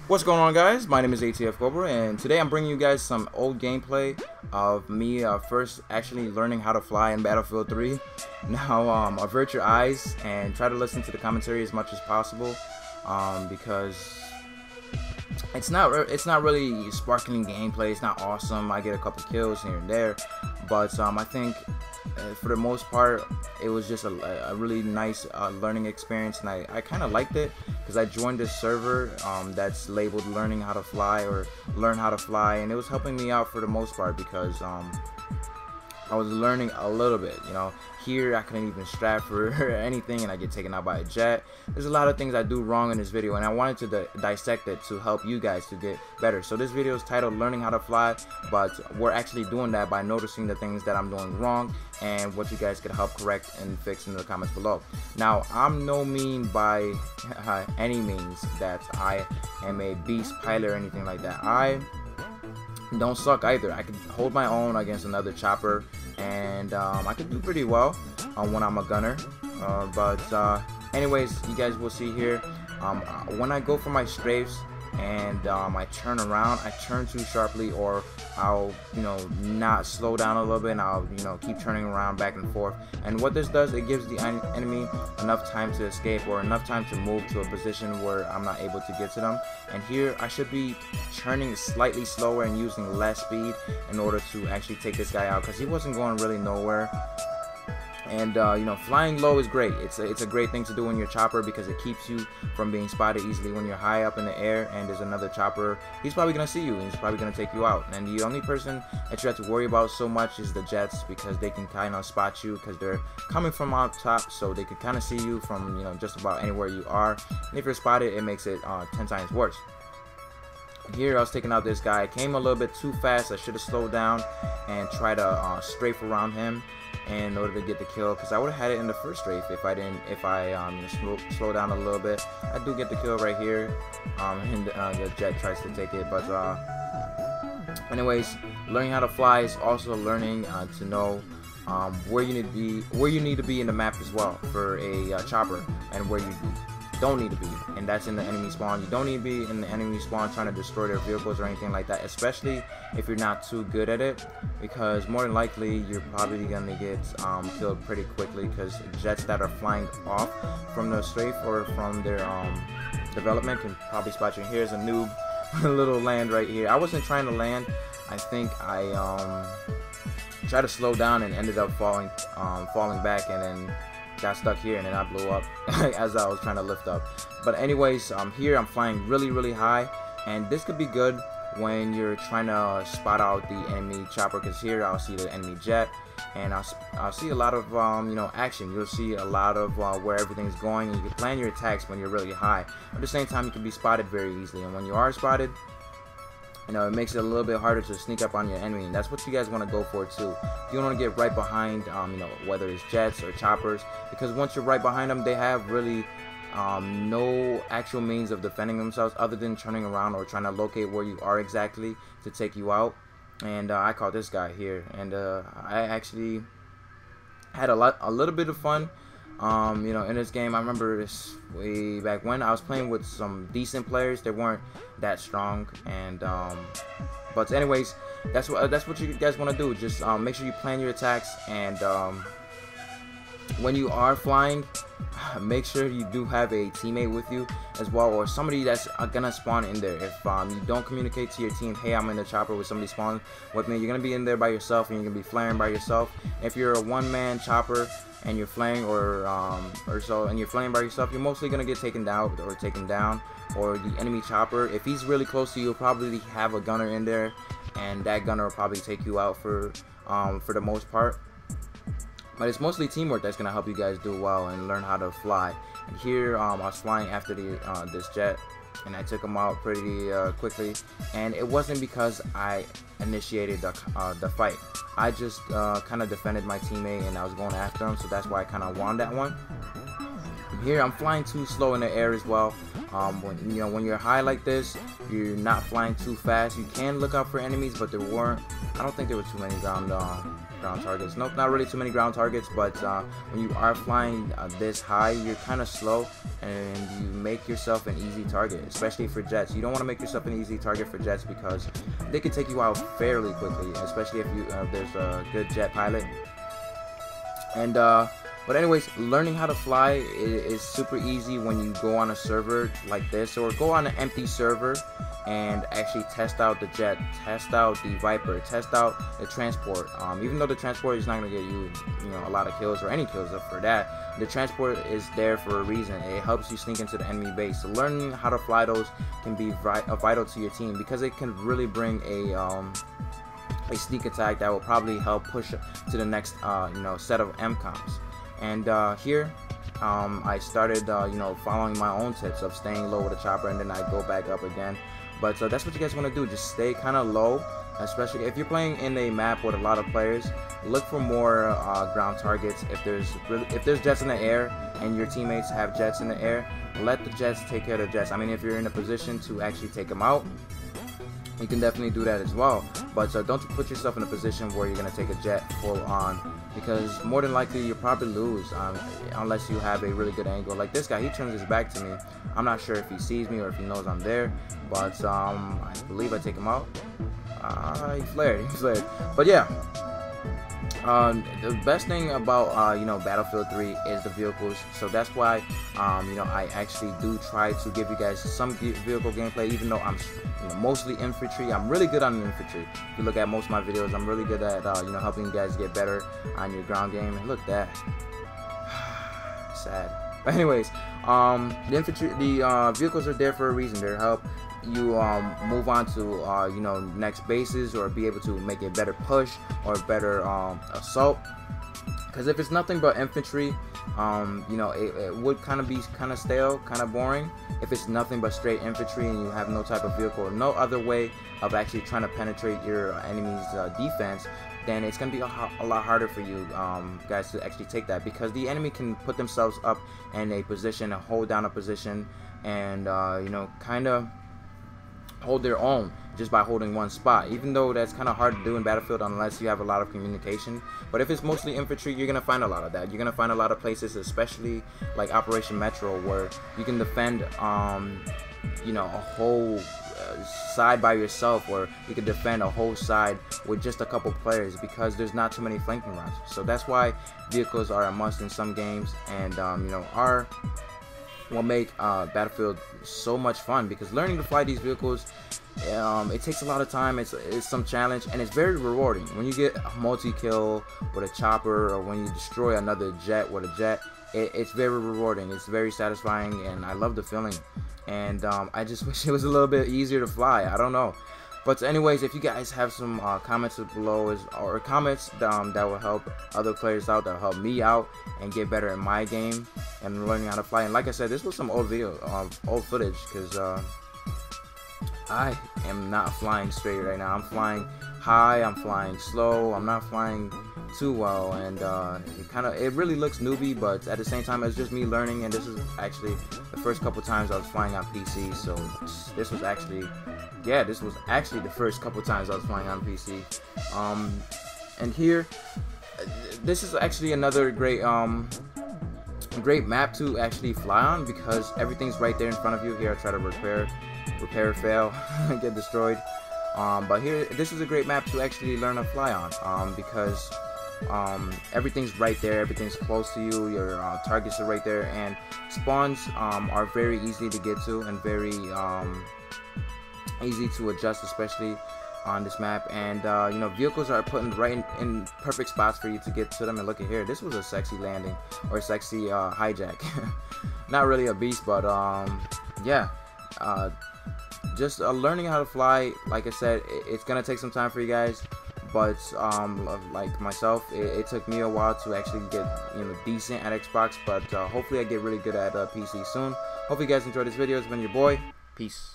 What's going on, guys? My name is ATF Cobra, and today I'm bringing you guys some old gameplay of me first actually learning how to fly in Battlefield 3. Now, avert your eyes and try to listen to the commentary as much as possible, because it's not really sparkling gameplay. It's not awesome. I get a couple kills here and there, but I think for the most part it was just a really nice learning experience, and I kind of liked it because I joined this server that's labeled learning how to fly or learn how to fly, and it was helping me out for the most part because I was learning a little bit. Here I couldn't even strap for anything, and I get taken out by a jet. There's a lot of things I do wrong in this video, and I wanted to dissect it to help you guys to get better. So this video is titled learning how to fly, but we're actually doing that by noticing the things that I'm doing wrong and what you guys could help correct and fix in the comments below. Now, I'm no mean by any means that I am a beast pilot or anything like that. I don't suck either. I could hold my own against another chopper, and I could do pretty well when I'm a gunner. Anyways, you guys will see here, when I go for my strafes and I turn around, I turn too sharply, or I'll not slow down a little bit, and I'll keep turning around back and forth. And what this does, it gives the enemy enough time to escape or enough time to move to a position where I'm not able to get to them. And here I should be turning slightly slower and using less speed in order to actually take this guy out, because he wasn't going really nowhere. And flying low is great. It's a great thing to do in your chopper because it keeps you from being spotted easily when you're high up in the air and there's another chopper. He's probably gonna see you and he's probably gonna take you out. And the only person that you have to worry about so much is the jets, because they can kind of spot you because they're coming from out top, so they can kind of see you from just about anywhere you are. And if you're spotted, it makes it 10 times worse. Here I was taking out this guy. I came a little bit too fast. I should have slowed down and tried to strafe around him in order to get the kill, because I would have had it in the first strafe if I slow down a little bit. I do get the kill right here, and the jet tries to take it. But anyways, learning how to fly is also learning to know where you need to be in the map as well for a chopper, and where you don't need to be, and that's in the enemy spawn. You don't need to be in the enemy spawn trying to destroy their vehicles or anything like that, especially if you're not too good at it, because more than likely you're probably gonna get killed pretty quickly, because jets that are flying off from the strafe or from their development can probably spot you. Here's a noob little land right here. I wasn't trying to land. I think I tried to slow down and ended up falling back, and then got stuck here, and then I blew up as I was trying to lift up. But anyways, here I'm flying really high, and this could be good when you're trying to spot out the enemy chopper, because here I'll see the enemy jet, and I'll see a lot of action. You'll see a lot of where everything's going, and you can plan your attacks when you're really high. At the same time, you can be spotted very easily, and when you are spotted, it makes it a little bit harder to sneak up on your enemy, and that's what you guys want to go for too. You don't want to get right behind, whether it's jets or choppers, because once you're right behind them, they have really no actual means of defending themselves other than turning around or trying to locate where you are exactly to take you out. And I caught this guy here, and I actually had a little bit of fun. In this game. I remember this way back when I was playing with some decent players. They weren't that strong, and but anyways, that's what you guys want to do. Just make sure you plan your attacks, and when you are flying, make sure you do have a teammate with you as well, or somebody that's gonna spawn in there. If you don't communicate to your team, hey, I'm in the chopper with somebody spawn with me, you're gonna be in there by yourself, and you're gonna be flaring by yourself. If you're a one-man chopper and you're flying and you're flying by yourself, you're mostly gonna get taken down, or the enemy chopper, if he's really close to you, you'll probably have a gunner in there, and that gunner will probably take you out for the most part. But it's mostly teamwork that's gonna help you guys do well and learn how to fly. And here I was flying after this jet, and I took him out pretty quickly. And it wasn't because I initiated the fight. I just kind of defended my teammate, and I was going after him, so that's why I kind of won that one. Here I'm flying too slow in the air as well. When you're high like this, you're not flying too fast. You can look out for enemies, but I don't think there were too many ground targets. Nope, not really too many ground targets, but when you are flying this high, you're kind of slow, and you make yourself an easy target, especially for jets. You don't want to make yourself an easy target for jets because they could take you out fairly quickly, especially if there's a good jet pilot. And but anyways, learning how to fly is super easy when you go on a server like this, or go on an empty server and actually test out the jet, test out the Viper, test out the transport. Even though the transport is not going to get you, a lot of kills or any kills up for that, the transport is there for a reason. It helps you sneak into the enemy base. So learning how to fly those can be vital to your team, because it can really bring a sneak attack that will probably help push to the next set of MCOMs. And here I started following my own tips of staying low with a chopper, and then I go back up again. But that's what you guys want to do. Just stay kind of low, especially if you're playing in a map with a lot of players. Look for more ground targets. If there's jets in the air and your teammates have jets in the air, let the jets take care of the jets. I mean, if you're in a position to actually take them out, you can definitely do that as well. But don't put yourself in a position where you're going to take a jet full on, because more than likely you'll probably lose unless you have a really good angle. Like this guy, he turns his back to me. I'm not sure if he sees me or if he knows I'm there, but I believe I take him out. He flared. But yeah, the best thing about Battlefield 3 is the vehicles. So that's why I actually do try to give you guys some vehicle gameplay, even though I'm mostly infantry. I'm really good on infantry. If you look at most of my videos, I'm really good at helping you guys get better on your ground game. And look at that. Sad. But anyways, the vehicles are there for a reason. They're help you move on to next bases, or be able to make a better push or a better assault. Because if it's nothing but infantry, it would kind of be stale, kind of boring. If it's nothing but straight infantry and you have no type of vehicle or no other way of actually trying to penetrate your enemy's defense, then it's going to be a lot harder for you guys to actually take that, because the enemy can put themselves up in a position and hold down a position and kind of hold their own just by holding one spot, even though that's kind of hard to do in Battlefield unless you have a lot of communication. But if it's mostly infantry, you're gonna find a lot of that. You're gonna find a lot of places, especially like Operation Metro, where you can defend a whole side by yourself, or you can defend a whole side with just a couple players, because there's not too many flanking routes. So that's why vehicles are a must in some games, and are what make Battlefield so much fun, because learning to fly these vehicles, it takes a lot of time. It's some challenge, and it's very rewarding when you get a multi-kill with a chopper, or when you destroy another jet with a jet. It's very rewarding. It's very satisfying, and I love the feeling. And I just wish it was a little bit easier to fly. I don't know. But anyways, if you guys have some comments below, or comments that will help other players out, that will help me out and get better in my game and learning how to fly. And like I said, this was some old old footage, because I am not flying straight right now. I'm flying high, I'm flying slow, I'm not flying too well, and it really looks newbie, but at the same time it's just me learning. And this is actually the first couple times I was flying on PC, so this was actually the first couple times I was flying on PC. And here, this is actually another great map to actually fly on, because everything's right there in front of you. Here I try to repair, fail, get destroyed. But here, this is a great map to actually learn to fly on, because everything's right there, everything's close to you, your targets are right there, and spawns are very easy to get to, and very easy to adjust, especially on this map. And vehicles are put right in perfect spots for you to get to them. And look at here, this was a sexy landing, or sexy hijack. Not really a beast, but yeah, just learning how to fly. Like I said, it's gonna take some time for you guys, but like myself, it took me a while to actually get decent at Xbox, but hopefully I get really good at PC soon. Hope you guys enjoyed this video. It's been your boy. Peace.